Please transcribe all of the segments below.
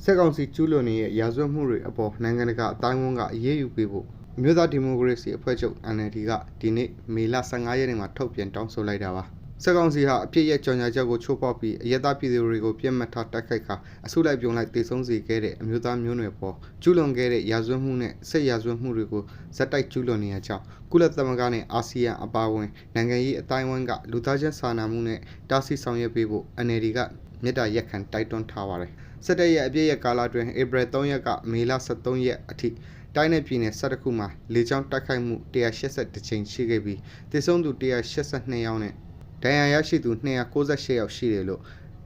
စက်ကောင်စီကျူးလွန်နေတဲ့ရာဇဝတ်မှုတွေအပေါ်နိုင်ငံတကာအတိုင်းအဝန်ကအရေးယူပေးဖို့အမျိုးသားဒီမိုကရေစီအဖွဲ့ချုပ် NLD ကဒီနေ့မေလ15ရက်နေ့မှာထုတ်ပြန်တောင်းဆိုလိုက်တာပါစက်ကောင်စီဟာအပြစ်ရဲ့ကြော်ညာချက်ကိုချိုးဖောက်ပြီးအယက်သားပြည်သူတွေကိုပြစ်မှတ်ထားတိုက်ခိုက်ခါအစုလိုက်ပြုံလိုက်တေဆုံးစေခဲ့တဲ့အမျိုးသားမျိုးနွယ်ပေါ်ကျူးလွန်ခဲ့တဲ့ရာဇဝတ်မှုနဲ့စစ်ရာဇဝတ်မှုတွေကိုဇက်တိုက်ကျူးလွန်နေရကြောင်းကုလသမဂ္ဂနဲ့အာဆီယံအပါအဝင်နိုင်ငံရေးအတိုင်းအဝန်ကလူသားချင်းစာနာမှုနဲ့တားဆီးဆောင်ရွက်ပေးဖို့ NLD ကမြစ်တာရက်ခံတိုက်တွန်းထားပါတယ်စစ်တပ်ရဲ့အပြည့်ရဲ့ကာလအတွင်းဧပြီ3ရက်ကမေလ23ရက်အထိတိုင်းနယ်ပြည်နယ်12ခုမှာလေကြောင်းတိုက်ခိုက်မှု182ကြိမ်ရှိခဲ့ပြီးသေဆုံးသူ182ယောက်နဲ့ဒဏ်ရာရရှိသူ298ယောက်ရှိတယ်လို့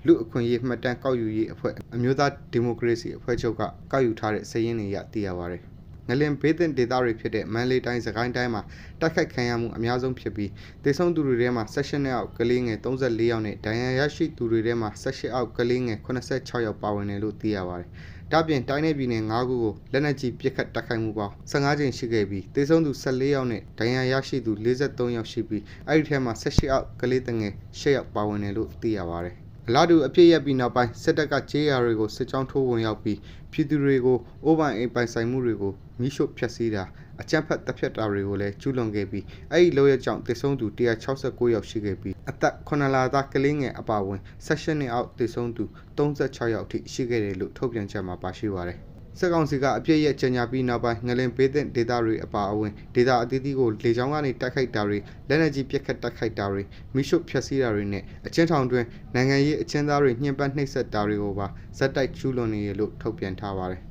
လူအခွင့်အရေးမှတ်တမ်းကောက်ယူရေးအဖွဲ့အမျိုးသားဒီမိုကရေစီအဖွဲ့ချုပ်ကကောက်ယူထားတဲ့စာရင်းတွေအရသိရပါတယ်ငလင်ဘေးသင့်ဒေသတွေဖြစ်တဲ့မန္တလေးတိုင်းစကိုင်းတိုင်းမှာတိုက်ခိုက်ခံရမှုအများဆုံးဖြစ်ပြီးသေဆုံးသူတွေထဲမှာ16ယောက်ကလေးငယ်34ယောက်နဲ့ဒဏ်ရာရရှိသူတွေထဲမှာ18ယောက်ကလေးငယ်86ယောက်ပါဝင်တယ်လို့သိရပါတယ်။ဒါပြင်တိုင်းနယ်ပြည်နယ်9ခုကိုလက်နက်ကြီးပစ်ခတ်တိုက်ခိုက်မှုပေါင်း15ကြိမ်ရှိခဲ့ပြီးသေဆုံးသူ14ယောက်နဲ့ဒဏ်ရာရရှိသူ43ယောက်ရှိပြီးအဲ့ဒီထဲမှာ18ယောက်ကလေးငယ်10ယောက်ပါဝင်တယ်လို့သိရပါတယ်။အလားတူအပြည့်ရပြီးနောက်ပိုင်းစစ်တပ်ကကြေးရွာတွေကိုစစ်ကြောင်းထိုးဝင်ရောက်ပြီးပြည်သူတွေကိုအိုးပိုင်အိမ်ပိုင်ဆိုင်မှုတွေကိုမိရှို့ဖျက်ဆီးတာအကြမ်းဖက်တပ်ဖြတ်တာတွေကိုလည်းကျူးလွန်ခဲ့ပြီးအဲ့ဒီလောရကြောင့်သေဆုံးသူ169ယောက်ရှိခဲ့ပြီးအသက်9လသားကလေးငယ်အပါအဝင်16နှစ်အောက်သေဆုံးသူ36ယောက်အထိရှိခဲ့တယ်လို့ထုတ်ပြန်ချက်မှာပါရှိပါတယ်စစ်ကောင်စီကအပြည့်ရဲ့ကြေညာပြီးနောက်ပိုင်းငလင်ဘေးသင့်ဒေသတွေအပါအဝင်ဒေသအသီးသီးကိုလေကြောင်းကနေတိုက်ခိုက်တာတွေလက်နက်ကြီးပစ်ခတ်တိုက်ခိုက်တာတွေမိရှုဖျက်ဆီးတာတွေနဲ့အချင်းထောင်တွင်နိုင်ငံရေးအချင်းသားတွေညှဉ်းပန်းနှိပ်စက်တာတွေကိုပါဇက်တိုက်ကျူးလွန်နေရလို့ထုတ်ပြန်ထားပါတယ်